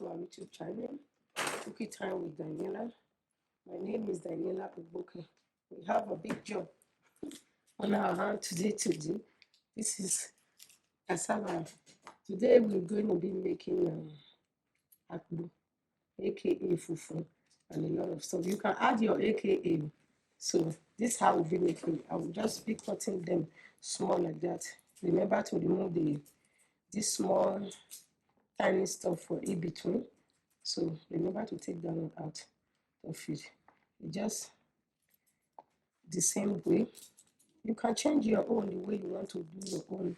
to our YouTube channel, Cooking Time with Daniela. My name is Daniela Uboke. We have a big job on our hand today to do. This is cassava. Today we're going to be making akpu, aka fufu, and a lot of stuff. You can add your aka. So this is how we'll be making. I will just be cutting them small like that. Remember to remove this small tiny stuff for in between. So remember to take that one out of it. Just the same way. You can change your own the way you want to do your own.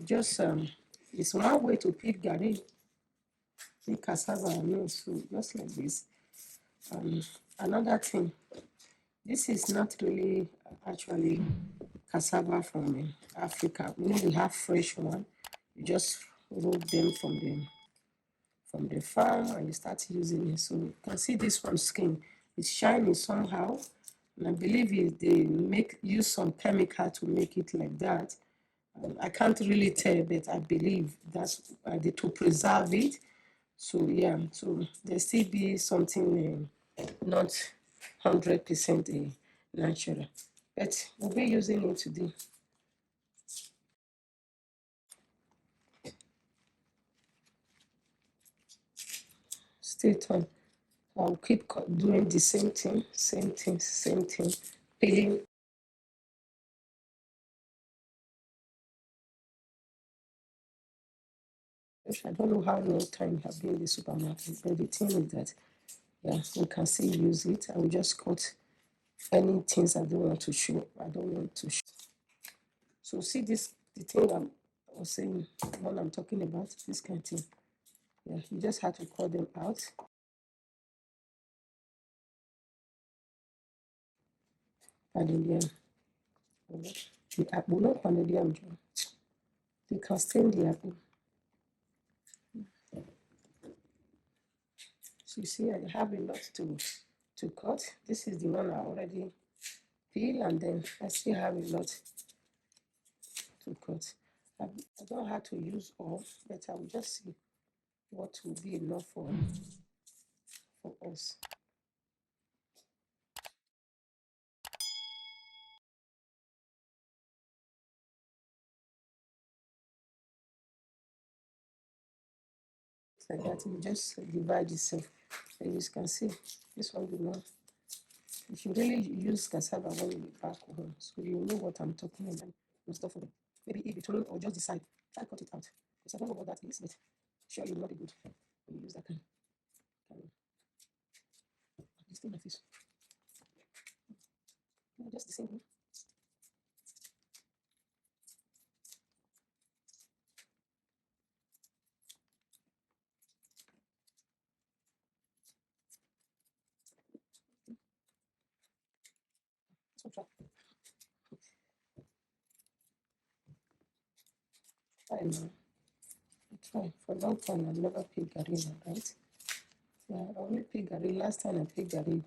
Just it's one way to pick garri, pick cassava, so just like this. Another thing, this is not really actually cassava from Africa. We have fresh one. You just roll them from the farm and you start using it. So you can see this one skin. It's shiny somehow. And I believe they use some chemical to make it like that. I can't really tell, but I believe that's to preserve it. So yeah, so there still be something not 100% natural, but we'll be using it today. Stay tuned. I'll keep doing the same thing, peeling. I don't know how long time have been in the supermarket, but the thing is that, yeah, we can still use it. I will just cut any things I don't want to show. So see this, the thing I was saying, when I'm talking about this kind of thing. Yeah, you just have to cut them out. And then the apple, not on the yam, they can stain the apple. So you see, I have a lot to cut. This is the one I already peel, and then I still have a lot to cut. I don't have to use all, but I will just see what will be enough for us. Like that, you just divide yourself. As you can see, this one will not. If you really use cassava when you back home, so you know what I'm talking about. And stuff for them. Maybe in between or just the side. Try cut it out. Because I don't know what that is, but sure you will not be good when you use that kind. It's still my face. No, just the same way. So try now. Try. For a long time I've never picked garina, right? Yeah, I only picked garri. Last time I picked garri,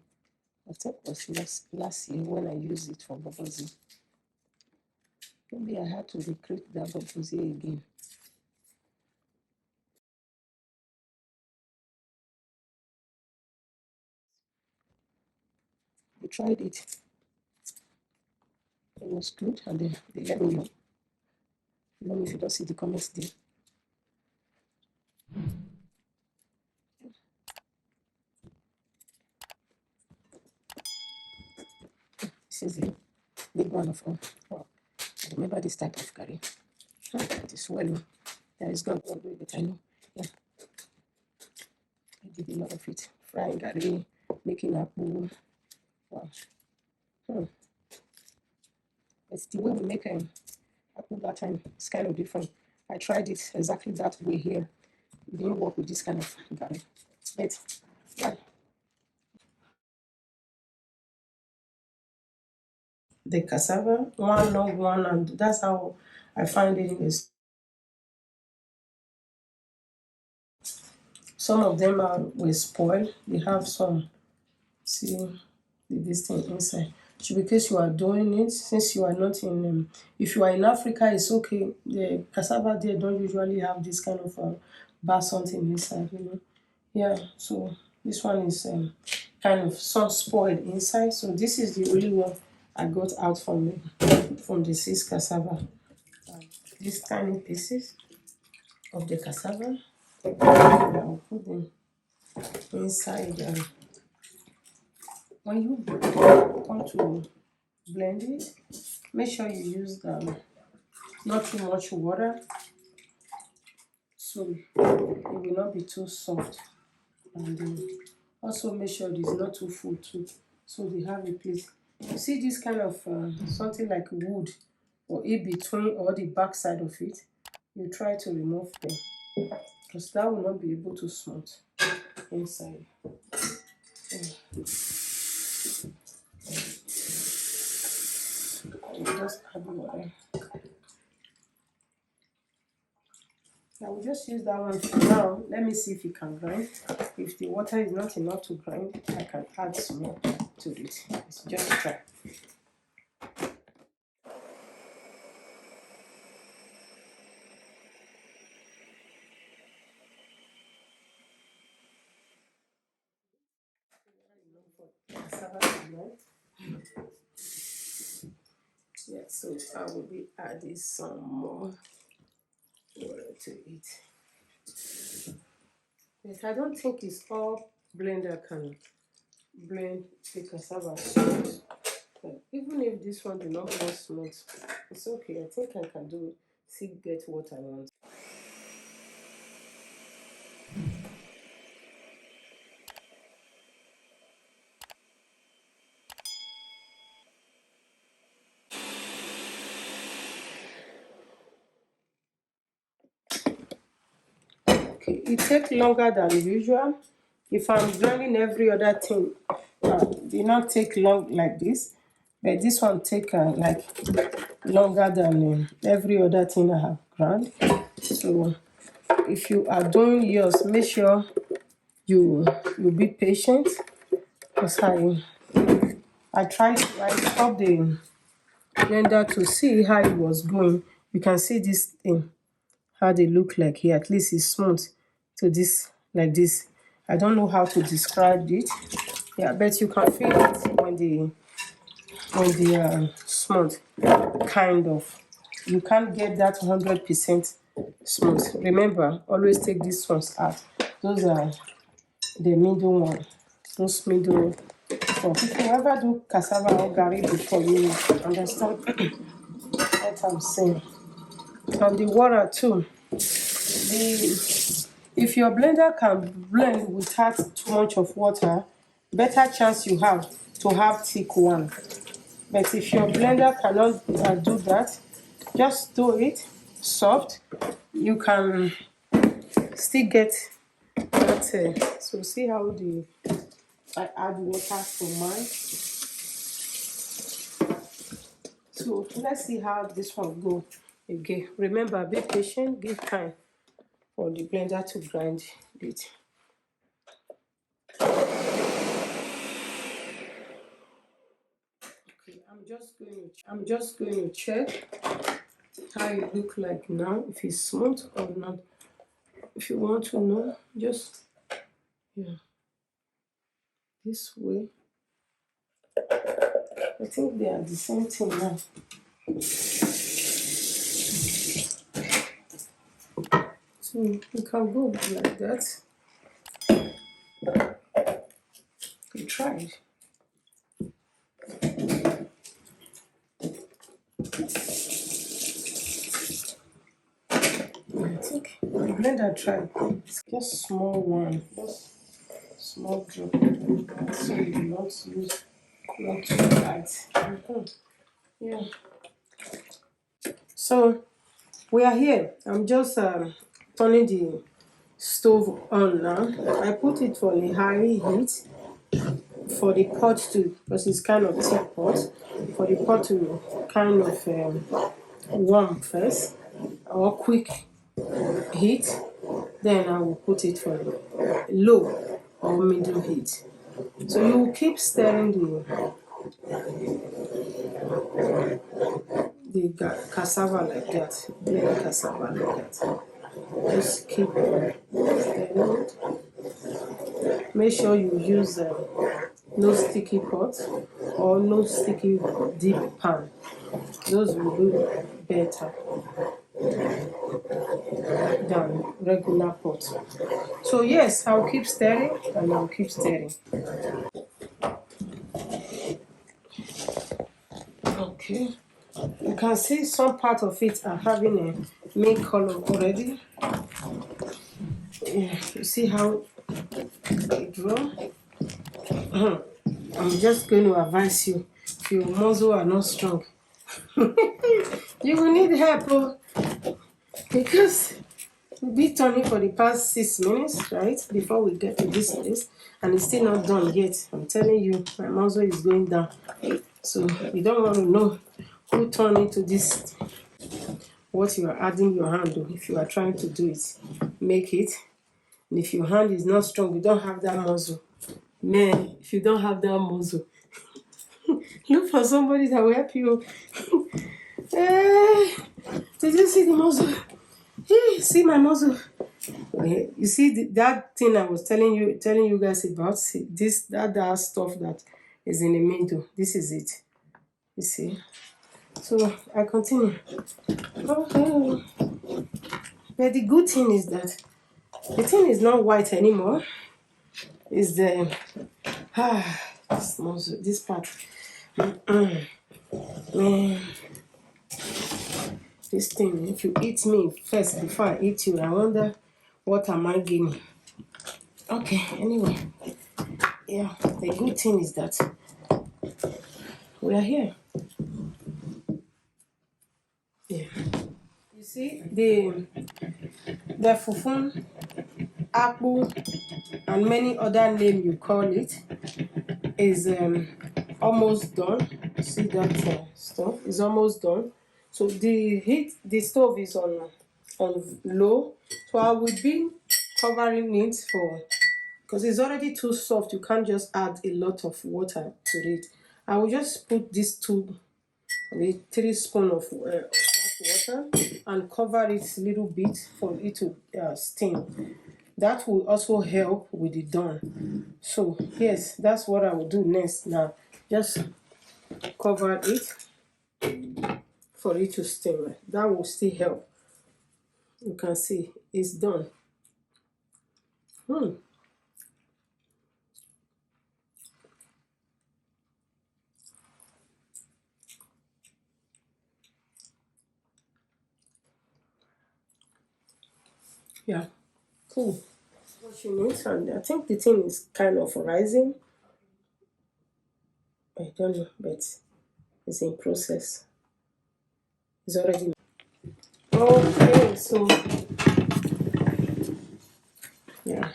I think it was last year when I used it for bubble. Maybe I had to recreate that bubble again. We tried it. It was good, and then they let me know. Even if you don't see the comments there. This is the big one of all. Wow. I remember this type of curry. It is swelling. There is gone all the way, but I know. Yeah. I did a lot of it. Frying curry, making apple. Wow. It's the way we make apple that time. It's kind of different. I tried it exactly that way here. It didn't work with this kind of curry. But yeah. The cassava, one long one, and that's how I find it in this. Some of them were spoiled. They have some, see, this thing inside. So because you are doing it, since you are not in, if you are in Africa, it's okay. The cassava there don't usually have this kind of bar something inside, Yeah, so this one is kind of some spoiled inside. So this is the only one I got out from the seeds cassava. These tiny pieces of the cassava, I'll put them inside. When you want to blend it, make sure you use not too much water, so it will not be too soft. And also make sure it is not too full too, so they have a place. You see this kind of something like wood or in between or the back side of it, you try to remove them because that will not be able to smooth inside. You just add water. I will just use that one for now. Let me see if it can grind. If the water is not enough to grind, I can add some more to it. Let's just try. Yeah, so I will be adding some more water to it. But I don't think it's all blender can blend the cassava smooth. But even if this one do not go smooth, it's okay. I think I can do it. See, get what I want. Okay, it takes longer than usual. If I'm grinding every other thing, did not take long like this, but this one take like longer than every other thing I have ground. So if you are doing yours, make sure you be patient, because I stopped the blender to see how it was going. You can see this thing, how they look like here. At least it's smooth to this, like this. I don't know how to describe it. Yeah, but you can feel it when they are smooth, kind of. You can't get that 100% smooth. Remember, always take these ones out. Those are the middle one. Those middle. So if you ever do cassava or gari before, you understand what I'm saying. And the water too. If your blender can blend without too much of water, better chance you have to have thick one. But if your blender cannot do that, just do it soft. You can still get that. So see how I add water for mine. So let's see how this one go again. Remember, be patient, give time for the blender to grind it. Okay, I'm just going to check how it look like now, if it's smooth or not. If you want to know, just this way. I think they are the same thing now. So you can go like that. You try it. I think the blender tried. It's just small one, just small drop. So you do not use not too light. Yeah. So we are here. I'm just turning the stove on now. I put it for a high heat for the pot to, because it's kind of thick pot, for the pot to kind of warm first or quick heat. Then I will put it for low or middle heat. So you will keep stirring the cassava like that, the cassava like that. Just keep stirring it. make sure you use no sticky pot or no sticky deep pan. Those will do better than regular pot. So yes, I'll keep stirring and I'll keep stirring. Okay, you can see some part of it are having a main color already. Yeah, you see how it draw? I'm just going to advise you, if your muscle are not strong, you will need help, because we've been turning for the past 6 minutes, right, before we get to this place, and it's still not done yet. I'm telling you, my muscle is going down. So you don't want to know who turned into this, what you are adding your hand to. If you are trying to do it, make it. And if your hand is not strong, you don't have that muscle. Man, if you don't have that muscle, look for somebody that will help you. Did you see the muscle? See my muscle? You see that thing I was telling you guys about? See, that stuff that is in the middle. This is it. You see? So I continue. Okay. But the good thing is that the thing is not white anymore. It's the this muscle, this part. Man, this thing. If you eat me first before I eat you, I wonder what am I gaining. Okay. Anyway, yeah. The good thing is that we are here. Yeah. You see the fufu, apple, and many other names you call it is almost done. See that stuff is almost done. So the stove is on low. So I will be covering it because it's already too soft. You can't just add a lot of water to it. I will just put these 3 spoons of water and cover it a little bit for it to steam. That will also help with the done. So yes, that's what I will do next. Now just cover it for it to steam. That will still help. You can see it's done. Yeah, cool. What you need, and I think the thing is kind of rising. I don't know, but it's in process. It's already okay. So yeah,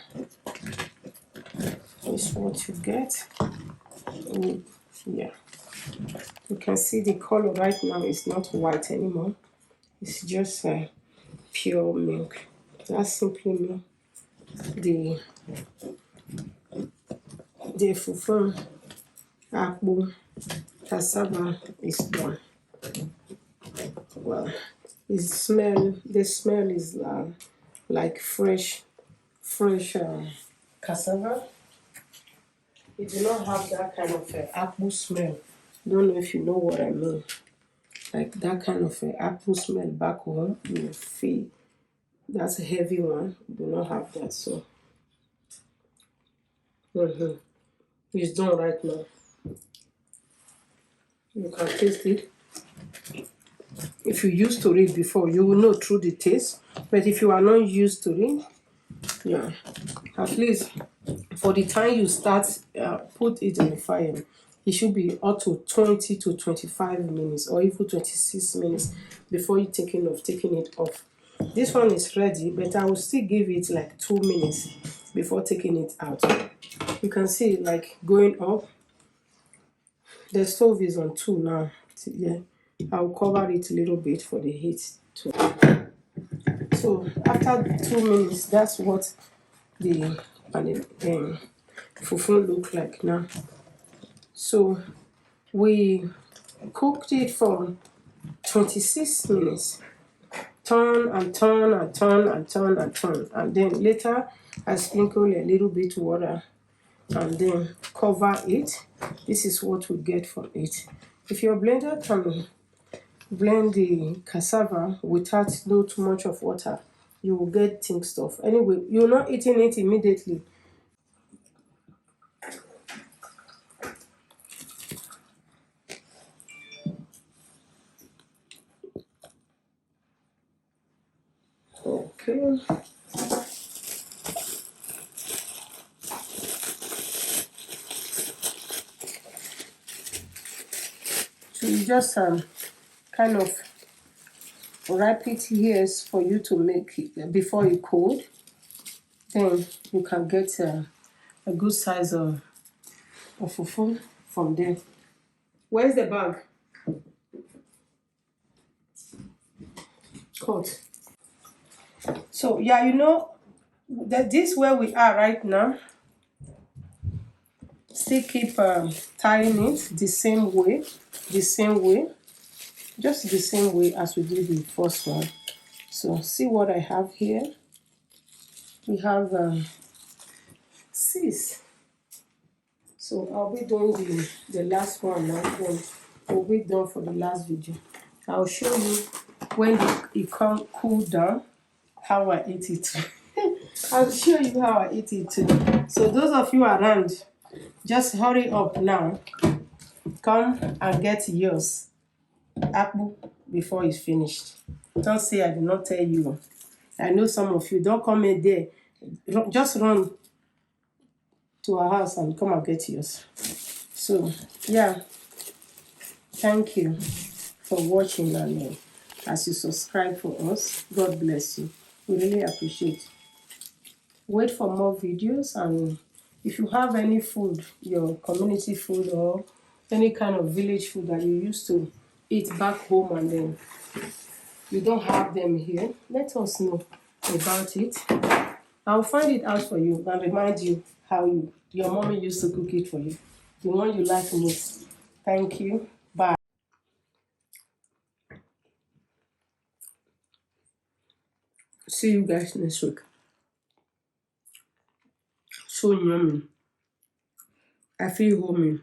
this is what you get. Yeah, you can see the color right now is not white anymore. It's just pure milk. That simply means the fufu, apple, cassava is done. Well, the smell is like fresh cassava. It do not have that kind of apple smell. Don't know if you know what I mean. Like that kind of apple smell back home, you feel that's a heavy one. Do not have that. So it's done right now. You can taste it. If you used to it before, you will know through the taste. But if you are not used to it, yeah, at least for the time you start, put it in the fire. It should be up to 20 to 25 minutes or even 26 minutes before you taking it off. This one is ready, but I will still give it like 2 minutes before taking it out. You can see it like going up. The stove is on 2 now. Yeah, I'll cover it a little bit for the heat too. So after 2 minutes, that's what the fufu look like now. So we cooked it for 26 minutes. Turn and turn and turn and turn and turn. And then later I sprinkle a little bit water and then cover it. This is what we get from it. If your blender can blend the cassava without no too much of water, you will get thick stuff. Anyway, you're not eating it immediately. Okay. So you just kind of wrap it here for you to make it before you cold. Then you can get a good size of fufu from there. Where's the bag? Cut. So yeah, you know that this where we are right now. Still keep tying it the same way, just the same way as we did the first one. So see what I have here. We have 6. So I'll be doing the last one now. Then we'll be done for the last video. I'll show you when it cool down how I eat it. I'll show you how I eat it too. So those of you around, just hurry up now. Come and get yours apple before it's finished. Don't say I did not tell you. I know some of you don't come in there. Just run to our house and come and get yours. So yeah, thank you for watching, and as you subscribe for us, God bless you. We really appreciate. Wait for more videos, and if you have any food, your community food or any kind of village food that you used to eat back home and then you don't have them here, let us know about it. I'll find it out for you and remind you how your mommy used to cook it for you. The one you like most. Thank you. Bye. See you guys next week. So yummy. I feel homey.